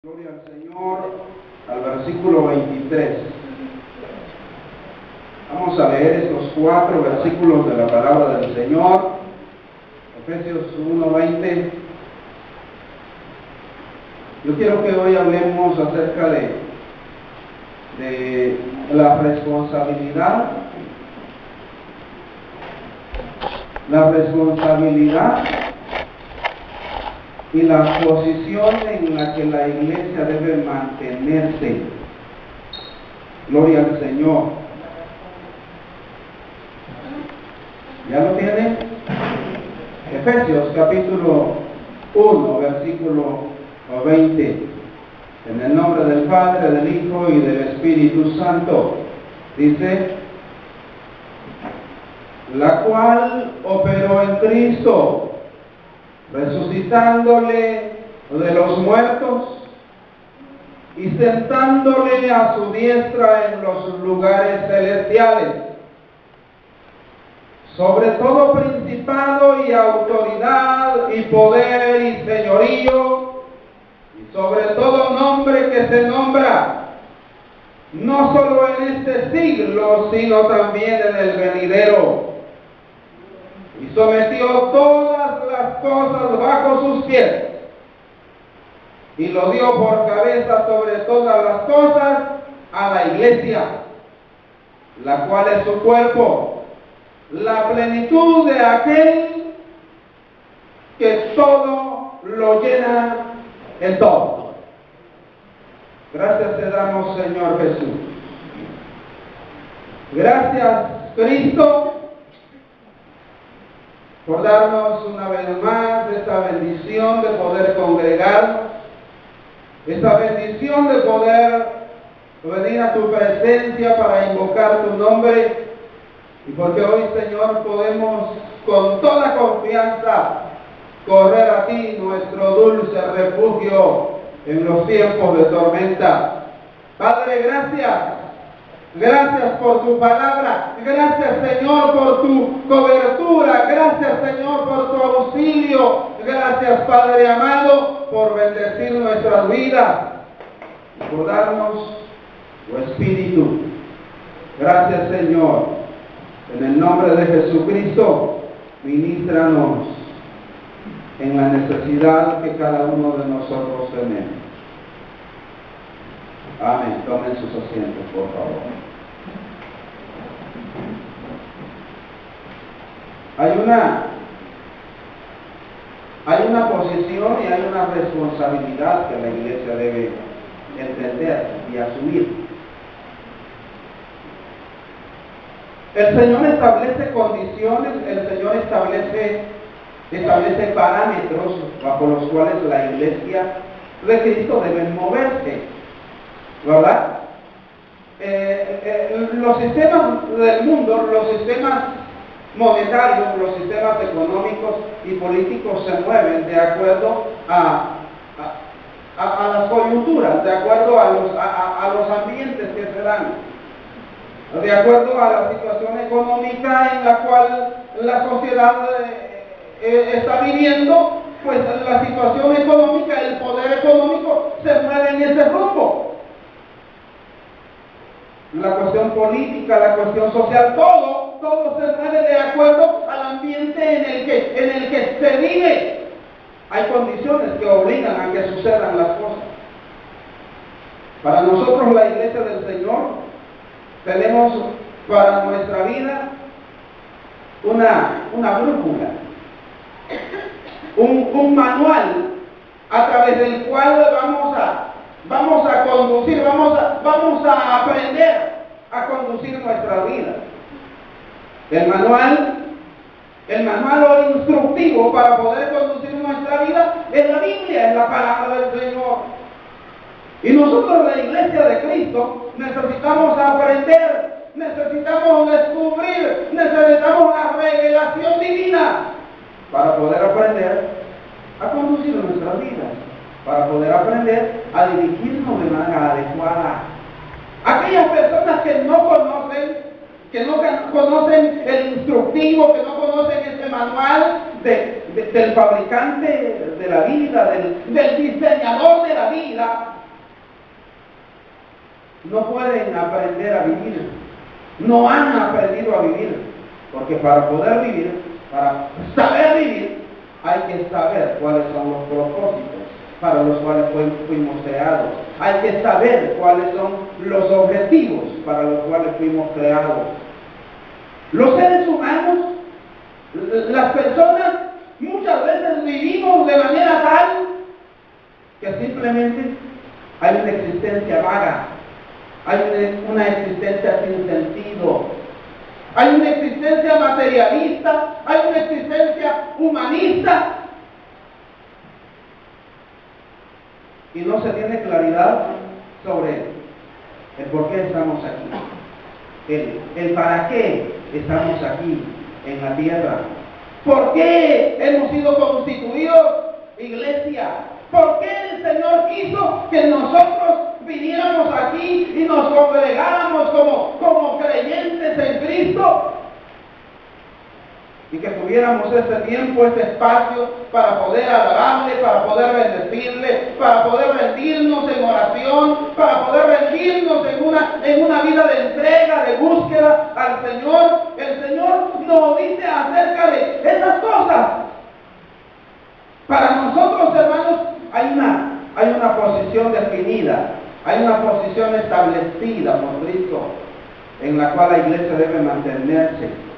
Gloria al Señor, al versículo 23. Vamos a leer estos 4 versículos de la palabra del Señor. Efesios 1:20. Yo quiero que hoy hablemos acerca de la responsabilidad. La responsabilidad y la posición en la que la iglesia debe mantenerse. Gloria al Señor. ¿Ya lo tienen? Efesios capítulo 1, versículo 20. En el nombre del Padre, del Hijo y del Espíritu Santo. Dice: la cual operó en Cristo, resucitándole de los muertos y sentándole a su diestra en los lugares celestiales, sobre todo principado y autoridad y poder y señorío, y sobre todo nombre que se nombra, no solo en este siglo, sino también en el venidero. Y sometió todas las cosas bajo sus pies, y lo dio por cabeza sobre todas las cosas a la iglesia, la cual es su cuerpo, la plenitud de aquel que todo lo llena en todo. Gracias te damos, Señor Jesús. Gracias, Cristo, por darnos una vez más esta bendición de poder congregarnos, esta bendición de poder venir a tu presencia para invocar tu nombre, y porque hoy, Señor, podemos con toda confianza correr a ti, nuestro dulce refugio en los tiempos de tormenta. Padre, gracias. Gracias por tu palabra, gracias, Señor, por tu cobertura, gracias, Señor, por tu auxilio, gracias, Padre amado, por bendecir nuestras vidas, por darnos tu Espíritu. Gracias, Señor, en el nombre de Jesucristo, ministranos en la necesidad que cada uno de nosotros tenemos. Amén. Tomen sus asientos, por favor. Hay una posición y hay una responsabilidad que la iglesia debe entender y asumir. El Señor establece condiciones, el Señor establece parámetros bajo los cuales la iglesia de Cristo debe moverse. ¿Verdad? Los sistemas del mundo, los sistemas monetarios, los sistemas económicos y políticos se mueven de acuerdo a las coyunturas, de acuerdo a los ambientes que se dan, de acuerdo a la situación económica en la cual la sociedad está viviendo. Pues la situación económica, el poder económico se mueve en ese rumbo. La cuestión política, la cuestión social, todo se mueve de acuerdo al ambiente en el que se vive. Hay condiciones que obligan a que sucedan las cosas. Para nosotros, la iglesia del Señor, tenemos para nuestra vida una brújula, un manual a través del cual vamos a conducir, vamos a aprender a conducir nuestra vida. El manual o instructivo para poder conducir nuestra vida es la Biblia, es la palabra del Señor. Y nosotros, la iglesia de Cristo, necesitamos aprender, necesitamos descubrir, necesitamos la revelación divina para poder aprender a conducir nuestras vidas, para poder aprender a dirigirnos de manera adecuada. Aquellas personas que no conocen el instructivo, que no conocen ese manual de del fabricante de la vida, del diseñador de la vida, no pueden aprender a vivir, no han aprendido a vivir, porque para poder vivir, para saber vivir, hay que saber cuáles son los propósitos para los cuales fuimos creados, hay que saber cuáles son los objetivos para los cuales fuimos creados. Los seres humanos, las personas, muchas veces vivimos de manera tal que simplemente hay una existencia vaga, hay una existencia sin sentido, hay una existencia materialista, hay una existencia humanista, y no se tiene claridad sobre el por qué estamos aquí, el para qué estamos aquí en la tierra, por qué hemos sido constituidos iglesia, por qué el Señor quiso que nosotros viniéramos aquí y nos congregáramos como creyentes en Cristo, y que tuviéramos ese tiempo, ese espacio para poder adorarle, para poder bendecirle, para poder rendirnos en oración, para poder rendirnos en una vida de entrega, de búsqueda al Señor. El Señor nos dice acerca de esas cosas. Para nosotros, hermanos, hay una posición definida, hay una posición establecida por Cristo, en la cual la iglesia debe mantenerse.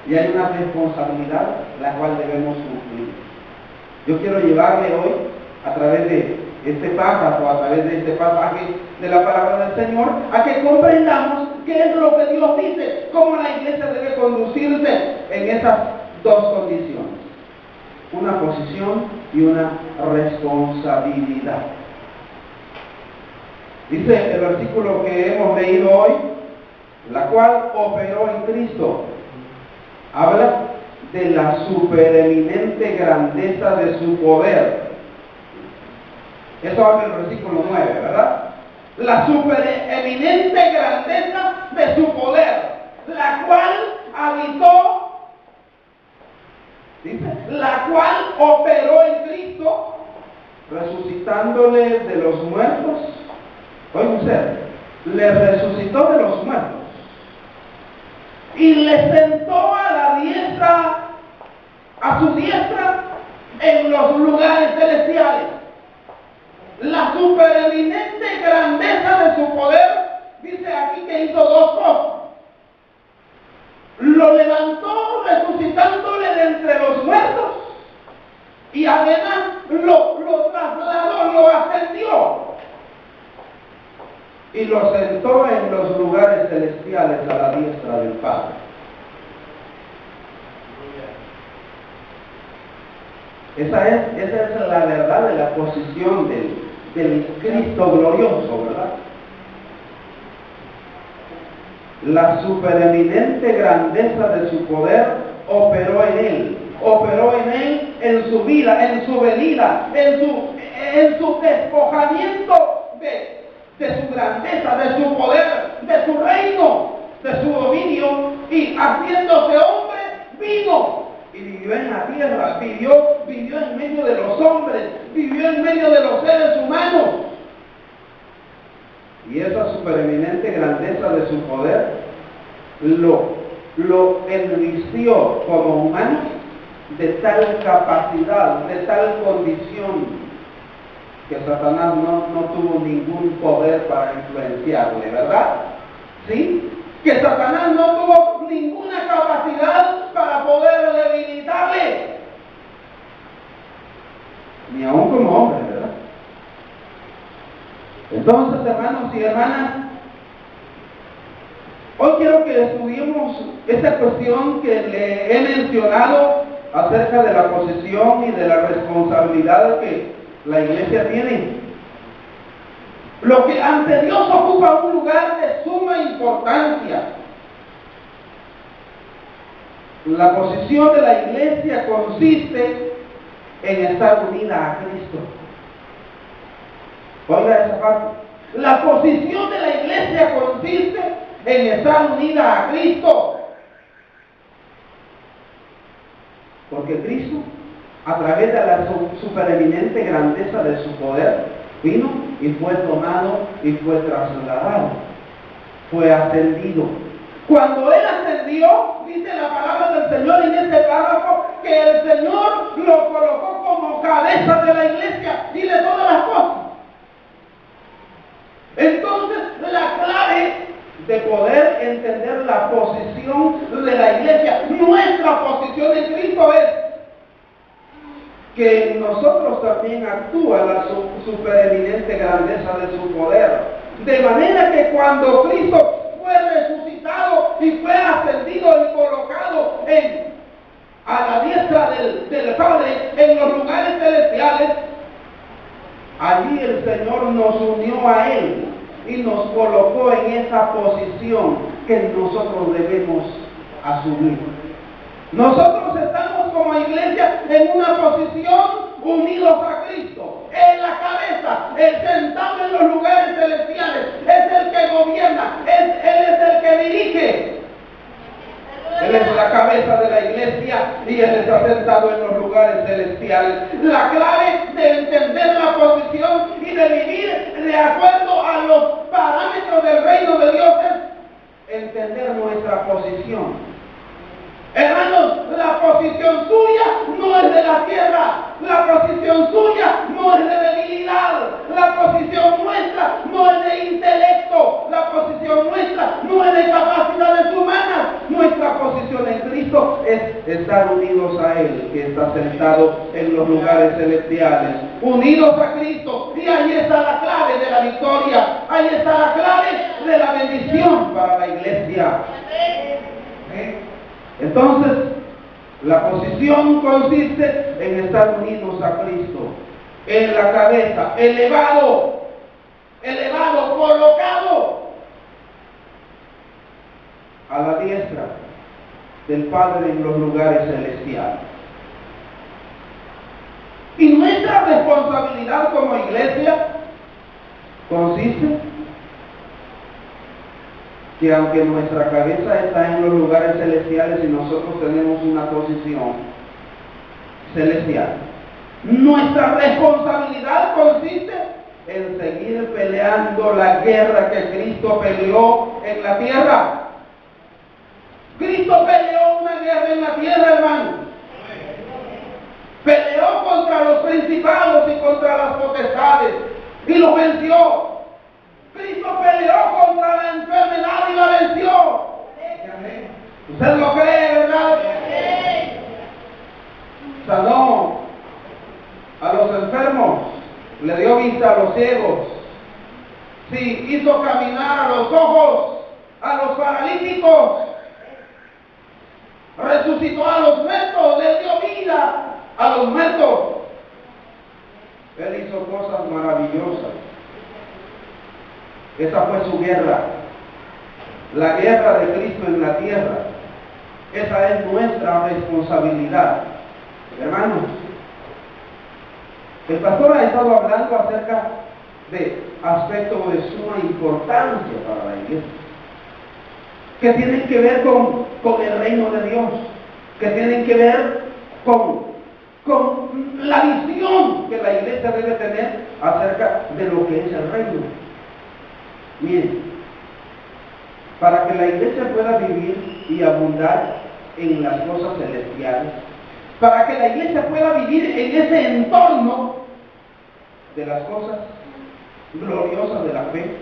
Y hay una responsabilidad la cual debemos cumplir. Yo quiero llevarle hoy, a través de este párrafo, a través de este pasaje de la palabra del Señor, a que comprendamos qué es lo que Dios dice, cómo la iglesia debe conducirse en esas dos condiciones: una posición y una responsabilidad. Dice el versículo que hemos leído hoy, la cual operó en Cristo. Habla de la supereminente grandeza de su poder. Eso habla el versículo 9, ¿verdad? La supereminente grandeza de su poder, la cual habitó, dice, la cual operó en Cristo, resucitándole de los muertos. Oiga usted, le resucitó de los muertos y le sentó a su diestra en los lugares celestiales. La supereminente grandeza de su poder, dice aquí que hizo dos cosas: lo levantó resucitándole de entre los muertos, y además lo trasladó, lo ascendió y lo sentó en los lugares celestiales a la diestra del Padre. Esa es la verdad de la posición del Cristo glorioso, ¿verdad? La supereminente grandeza de su poder operó en él en su vida, en su venida, en su despojamiento de su grandeza, de su poder, de su reino, de su dominio, y haciéndose hombre, vino y vivió en la tierra, vivió en medio de los hombres, vivió en medio de los seres humanos. Y esa supereminente grandeza de su poder lo envistió como humano de tal capacidad, de tal condición, que Satanás no tuvo ningún poder para influenciarle, ¿verdad? ¿Sí? Que Satanás no tuvo ninguna capacidad para poder debilitarle, ni aún como hombre, ¿verdad? Entonces, hermanos y hermanas, hoy quiero que estudiemos esta cuestión que le he mencionado acerca de la posición y de la responsabilidad que la iglesia tiene. Lo que ante Dios ocupa un lugar de suma importancia. La posición de la iglesia consiste en estar unida a Cristo. Oiga esa parte. La posición de la iglesia consiste en estar unida a Cristo. Porque Cristo a través de la supereminente grandeza de su poder, vino y fue tomado y fue trasladado, fue ascendido. Cuando Él ascendió, dice la palabra del Señor en este párrafo, que el Señor lo colocó como cabeza de la iglesia y de todas las cosas. Entonces, la clave de poder entender la posición de la iglesia, nuestra posición en Cristo, es que en nosotros también actúa la supereminente grandeza de su poder. De manera que cuando Cristo fue resucitado y fue ascendido y colocado a la diestra del Padre en los lugares celestiales, allí el Señor nos unió a Él y nos colocó en esa posición que nosotros debemos asumir. Nosotros estamos como iglesia en una posición unidos a Cristo, en la cabeza, el sentado en los lugares celestiales, es el que gobierna, Él es el que dirige. Él es la cabeza de la iglesia y Él está sentado en los lugares celestiales. La clave de entender la posición y de vivir de acuerdo a los parámetros del reino de Dios es entender nuestra posición. Hermanos, la posición suya no es de la tierra, la posición suya no es de debilidad, la posición nuestra no es de intelecto, la posición nuestra no es de capacidades humanas. Nuestra posición en Cristo es estar unidos a Él, que está sentado en los lugares celestiales, unidos a Cristo, y ahí está la clave de la victoria, ahí está la clave de la bendición para la iglesia. Entonces, la posición consiste en estar unidos a Cristo, en la cabeza, elevado, colocado a la diestra del Padre en los lugares celestiales. Y nuestra responsabilidad como iglesia consiste que aunque nuestra cabeza está en los lugares celestiales y nosotros tenemos una posición celestial, nuestra responsabilidad consiste en seguir peleando la guerra que Cristo peleó en la tierra. Cristo peleó una guerra en la tierra, hermano. Peleó contra los principados y contra las potestades y los venció. Cristo peleó contra la enfermedad y la venció. ¿Usted lo cree, verdad? Sanó a los enfermos, le dio vista a los ciegos, sí, hizo caminar a los cojos, a los paralíticos, resucitó a los muertos, le dio vida a los muertos. Él hizo cosas maravillosas. Esa fue su guerra, la guerra de Cristo en la tierra. Esa es nuestra responsabilidad. Hermanos, el pastor ha estado hablando acerca de aspectos de suma importancia para la iglesia, que tienen que ver con el reino de Dios, que tienen que ver con la visión que la iglesia debe tener acerca de lo que es el reino. Miren, para que la iglesia pueda vivir y abundar en las cosas celestiales, para que la iglesia pueda vivir en ese entorno de las cosas gloriosas de la fe,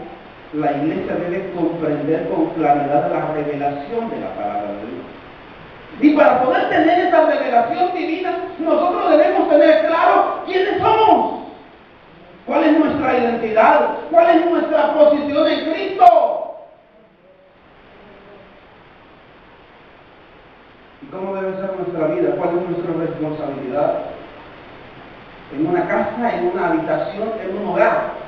la iglesia debe comprender con claridad la revelación de la palabra de Dios. Y para poder tener esa revelación divina, nosotros debemos tener claro quiénes somos, cuál es nuestra identidad, cuál es nuestra posición en Cristo. ¿Y cómo debe ser nuestra vida? ¿Cuál es nuestra responsabilidad? En una casa, en una habitación, en un hogar.